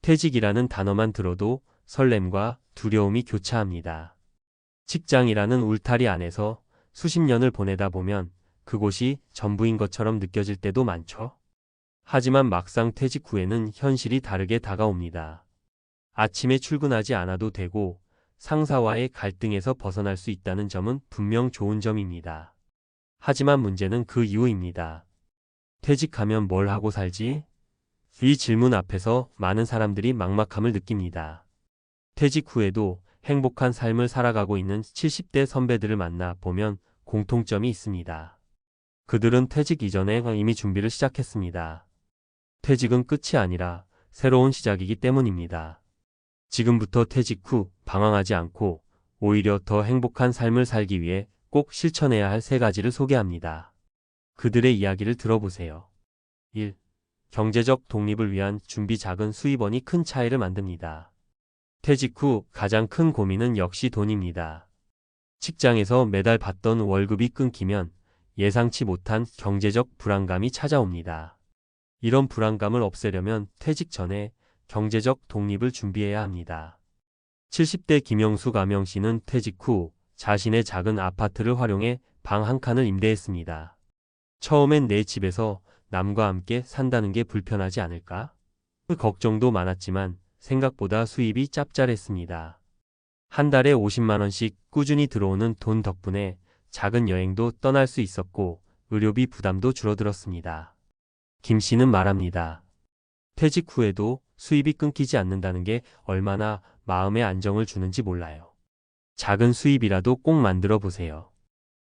퇴직이라는 단어만 들어도 설렘과 두려움이 교차합니다. 직장이라는 울타리 안에서 수십 년을 보내다 보면 그곳이 전부인 것처럼 느껴질 때도 많죠. 하지만 막상 퇴직 후에는 현실이 다르게 다가옵니다. 아침에 출근하지 않아도 되고 상사와의 갈등에서 벗어날 수 있다는 점은 분명 좋은 점입니다. 하지만 문제는 그 이후입니다. 퇴직하면 뭘 하고 살지? 이 질문 앞에서 많은 사람들이 막막함을 느낍니다. 퇴직 후에도 행복한 삶을 살아가고 있는 70대 선배들을 만나 보면 공통점이 있습니다. 그들은 퇴직 이전에 이미 준비를 시작했습니다. 퇴직은 끝이 아니라 새로운 시작이기 때문입니다. 지금부터 퇴직 후 방황하지 않고 오히려 더 행복한 삶을 살기 위해 꼭 실천해야 할 3가지를 소개합니다. 그들의 이야기를 들어보세요. 1. 경제적 독립을 위한 준비. 작은 수입원이 큰 차이를 만듭니다. 퇴직 후 가장 큰 고민은 역시 돈입니다. 직장에서 매달 받던 월급이 끊기면 예상치 못한 경제적 불안감이 찾아옵니다. 이런 불안감을 없애려면 퇴직 전에 경제적 독립을 준비해야 합니다. 70대 김영수 가명 씨는 퇴직 후 자신의 작은 아파트를 활용해 방 1칸을 임대했습니다. 처음엔 내 집에서 남과 함께 산다는 게 불편하지 않을까? 그 걱정도 많았지만 생각보다 수입이 짭짤했습니다. 한 달에 50만 원씩 꾸준히 들어오는 돈 덕분에 작은 여행도 떠날 수 있었고 의료비 부담도 줄어들었습니다. 김 씨는 말합니다. 퇴직 후에도 수입이 끊기지 않는다는 게 얼마나 마음에 안정을 주는지 몰라요. 작은 수입이라도 꼭 만들어 보세요.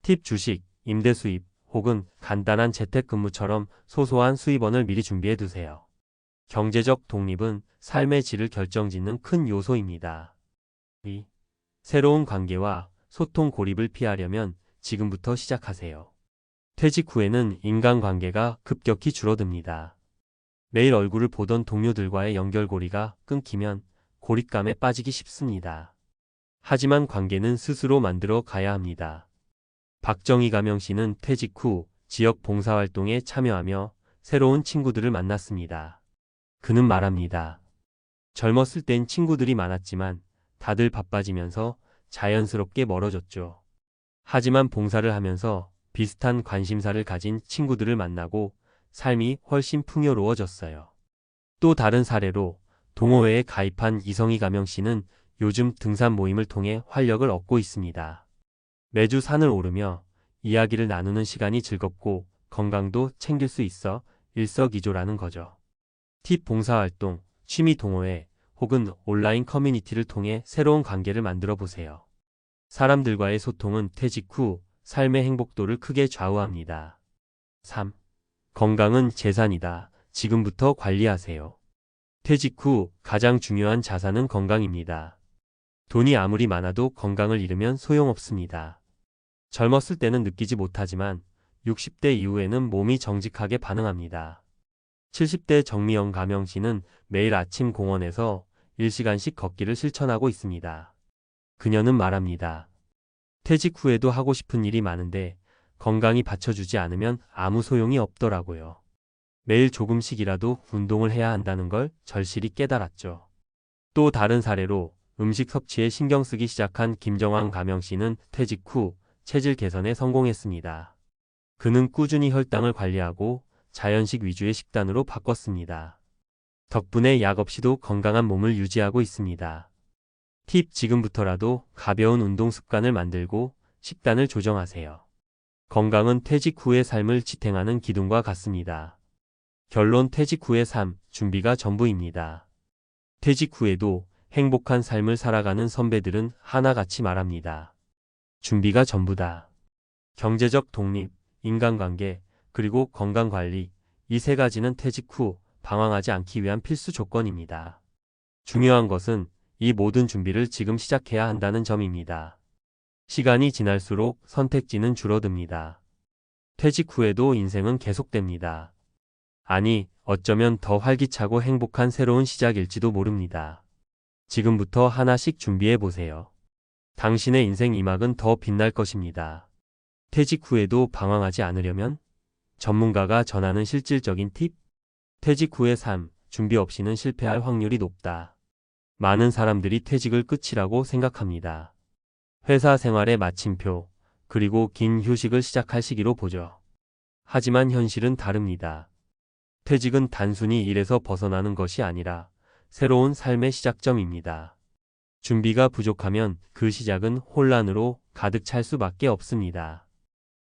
팁: 주식, 임대 수입 혹은 간단한 재택근무처럼 소소한 수입원을 미리 준비해 두세요. 경제적 독립은 삶의 질을 결정짓는 큰 요소입니다. 2. 새로운 관계와 소통 고립을 피하려면 지금부터 시작하세요. 퇴직 후에는 인간관계가 급격히 줄어듭니다. 매일 얼굴을 보던 동료들과의 연결고리가 끊기면 고립감에 빠지기 쉽습니다. 하지만 관계는 스스로 만들어 가야 합니다. 박정희 가명 씨는 퇴직 후 지역 봉사활동에 참여하며 새로운 친구들을 만났습니다. 그는 말합니다. 젊었을 땐 친구들이 많았지만 다들 바빠지면서 자연스럽게 멀어졌죠. 하지만 봉사를 하면서 비슷한 관심사를 가진 친구들을 만나고 삶이 훨씬 풍요로워졌어요. 또 다른 사례로 동호회에 가입한 이성희 가명 씨는 요즘 등산 모임을 통해 활력을 얻고 있습니다. 매주 산을 오르며 이야기를 나누는 시간이 즐겁고 건강도 챙길 수 있어 일석이조라는 거죠. 팁: 봉사활동, 취미 동호회 혹은 온라인 커뮤니티를 통해 새로운 관계를 만들어 보세요. 사람들과의 소통은 퇴직 후 삶의 행복도를 크게 좌우합니다. 3. 건강은 재산이다. 지금부터 관리하세요. 퇴직 후 가장 중요한 자산은 건강입니다. 돈이 아무리 많아도 건강을 잃으면 소용없습니다. 젊었을 때는 느끼지 못하지만 60대 이후에는 몸이 정직하게 반응합니다. 70대 정미영 가명 씨는 매일 아침 공원에서 1시간씩 걷기를 실천하고 있습니다. 그녀는 말합니다. 퇴직 후에도 하고 싶은 일이 많은데 건강이 받쳐주지 않으면 아무 소용이 없더라고요. 매일 조금씩이라도 운동을 해야 한다는 걸 절실히 깨달았죠. 또 다른 사례로 음식 섭취에 신경 쓰기 시작한 김정환 가명 씨는 퇴직 후 체질 개선에 성공했습니다. 그는 꾸준히 혈당을 관리하고 자연식 위주의 식단으로 바꿨습니다. 덕분에 약 없이도 건강한 몸을 유지하고 있습니다. 팁: 지금부터라도 가벼운 운동 습관을 만들고 식단을 조정하세요. 건강은 퇴직 후의 삶을 지탱하는 기둥과 같습니다. 결론: 퇴직 후의 삶, 준비가 전부입니다. 퇴직 후에도 행복한 삶을 살아가는 선배들은 하나같이 말합니다. 준비가 전부다. 경제적 독립, 인간관계, 그리고 건강관리, 이 3가지는 퇴직 후 방황하지 않기 위한 필수 조건입니다. 중요한 것은 이 모든 준비를 지금 시작해야 한다는 점입니다. 시간이 지날수록 선택지는 줄어듭니다. 퇴직 후에도 인생은 계속됩니다. 아니, 어쩌면 더 활기차고 행복한 새로운 시작일지도 모릅니다. 지금부터 하나씩 준비해 보세요. 당신의 인생 이막은 더 빛날 것입니다. 퇴직 후에도 방황하지 않으려면 전문가가 전하는 실질적인 팁: 퇴직 후의 삶, 준비 없이는 실패할 확률이 높다. 많은 사람들이 퇴직을 끝이라고 생각합니다. 회사 생활의 마침표, 그리고 긴 휴식을 시작할 시기로 보죠. 하지만 현실은 다릅니다. 퇴직은 단순히 일에서 벗어나는 것이 아니라 새로운 삶의 시작점입니다. 준비가 부족하면 그 시작은 혼란으로 가득 찰 수밖에 없습니다.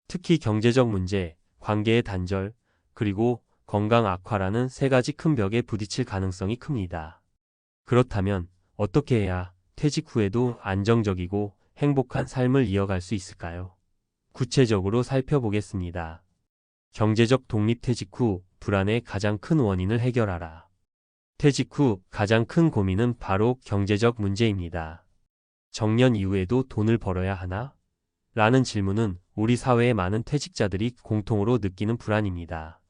특히 경제적 문제, 관계의 단절, 그리고 건강 악화라는 세 가지 큰 벽에 부딪힐 가능성이 큽니다. 그렇다면 어떻게 해야 퇴직 후에도 안정적이고 행복한 삶을 이어갈 수 있을까요? 구체적으로 살펴보겠습니다. 경제적 독립. 퇴직 후 불안의 가장 큰 원인을 해결하라. 퇴직 후 가장 큰 고민은 바로 경제적 문제입니다. 정년 이후에도 돈을 벌어야 하나? 라는 질문은 우리 사회의 많은 퇴직자들이 공통으로 느끼는 불안입니다.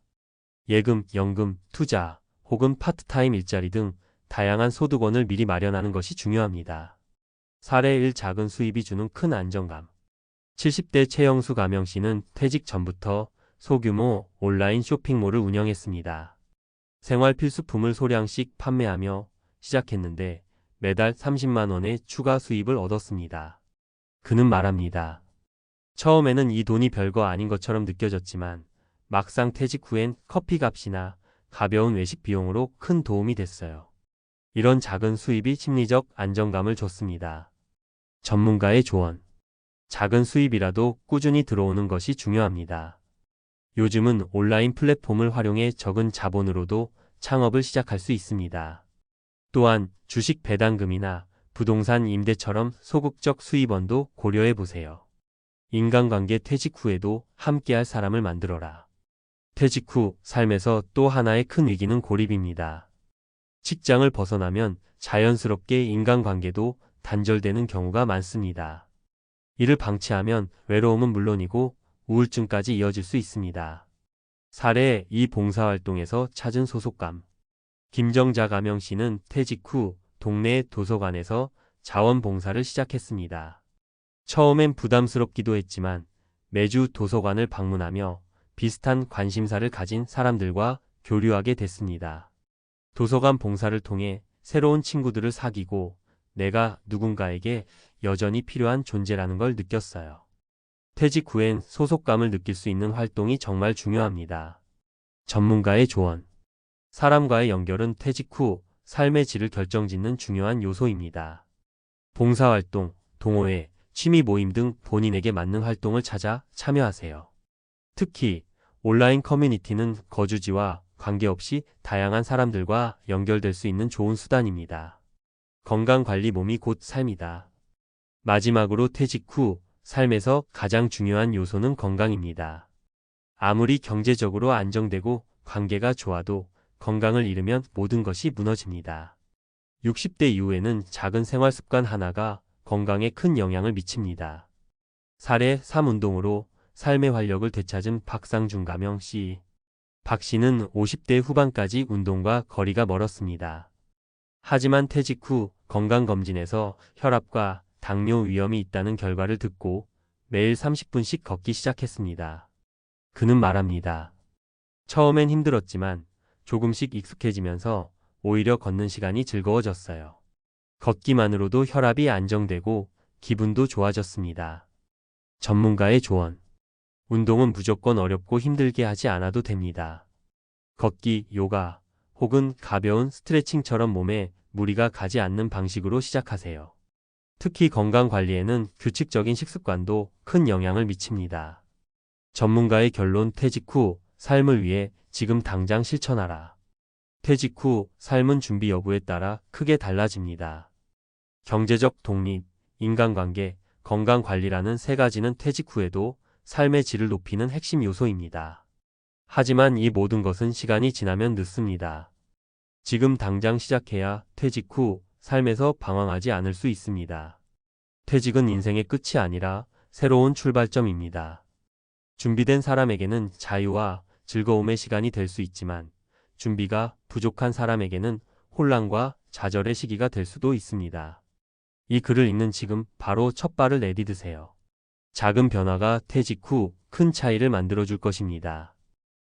예금, 연금, 투자, 혹은 파트타임 일자리 등 다양한 소득원을 미리 마련하는 것이 중요합니다. 사례 1. 작은 수입이 주는 큰 안정감. 70대 최영수 가명 씨는 퇴직 전부터 소규모 온라인 쇼핑몰을 운영했습니다. 생활 필수품을 소량씩 판매하며 시작했는데 매달 30만 원의 추가 수입을 얻었습니다. 그는 말합니다. 처음에는 이 돈이 별거 아닌 것처럼 느껴졌지만 막상 퇴직 후엔 커피값이나 가벼운 외식 비용으로 큰 도움이 됐어요. 이런 작은 수입이 심리적 안정감을 줬습니다. 전문가의 조언. 작은 수입이라도 꾸준히 들어오는 것이 중요합니다. 요즘은 온라인 플랫폼을 활용해 적은 자본으로도 창업을 시작할 수 있습니다. 또한 주식 배당금이나 부동산 임대처럼 소극적 수입원도 고려해 보세요. 인간관계. 퇴직 후에도 함께할 사람을 만들어라. 퇴직 후 삶에서 또 하나의 큰 위기는 고립입니다. 직장을 벗어나면 자연스럽게 인간관계도 단절되는 경우가 많습니다. 이를 방치하면 외로움은 물론이고 우울증까지 이어질 수 있습니다. 사례 2. 봉사활동에서 찾은 소속감. 김정자 가명 씨는 퇴직 후 동네 도서관에서 자원봉사를 시작했습니다. 처음엔 부담스럽기도 했지만 매주 도서관을 방문하며 비슷한 관심사를 가진 사람들과 교류하게 됐습니다. 도서관 봉사를 통해 새로운 친구들을 사귀고 내가 누군가에게 여전히 필요한 존재라는 걸 느꼈어요. 퇴직 후엔 소속감을 느낄 수 있는 활동이 정말 중요합니다. 전문가의 조언. 사람과의 연결은 퇴직 후 삶의 질을 결정짓는 중요한 요소입니다. 봉사활동, 동호회, 취미 모임 등 본인에게 맞는 활동을 찾아 참여하세요. 특히 온라인 커뮤니티는 거주지와 관계없이 다양한 사람들과 연결될 수 있는 좋은 수단입니다. 건강관리. 몸이 곧 삶이다. 마지막으로 퇴직 후 삶에서 가장 중요한 요소는 건강입니다. 아무리 경제적으로 안정되고 관계가 좋아도 건강을 잃으면 모든 것이 무너집니다. 60대 이후에는 작은 생활 습관 하나가 건강에 큰 영향을 미칩니다. 사례 3. 운동으로 삶의 활력을 되찾은 박상중 가명 씨. 박 씨는 50대 후반까지 운동과 거리가 멀었습니다. 하지만 퇴직 후 건강검진에서 혈압과 당뇨 위험이 있다는 결과를 듣고 매일 30분씩 걷기 시작했습니다. 그는 말합니다. 처음엔 힘들었지만 조금씩 익숙해지면서 오히려 걷는 시간이 즐거워졌어요. 걷기만으로도 혈압이 안정되고 기분도 좋아졌습니다. 전문가의 조언. 운동은 무조건 어렵고 힘들게 하지 않아도 됩니다. 걷기, 요가, 혹은 가벼운 스트레칭처럼 몸에 무리가 가지 않는 방식으로 시작하세요. 특히 건강관리에는 규칙적인 식습관도 큰 영향을 미칩니다. 전문가의 결론. 퇴직 후 삶을 위해 지금 당장 실천하라. 퇴직 후 삶은 준비 여부에 따라 크게 달라집니다. 경제적 독립, 인간관계, 건강관리라는 세 가지는 퇴직 후에도 삶의 질을 높이는 핵심 요소입니다. 하지만 이 모든 것은 시간이 지나면 늦습니다. 지금 당장 시작해야 퇴직 후 삶에서 방황하지 않을 수 있습니다. 퇴직은 인생의 끝이 아니라 새로운 출발점입니다. 준비된 사람에게는 자유와 즐거움의 시간이 될 수 있지만 준비가 부족한 사람에게는 혼란과 좌절의 시기가 될 수도 있습니다. 이 글을 읽는 지금 바로 첫 발을 내디드세요. 작은 변화가 퇴직 후 큰 차이를 만들어줄 것입니다.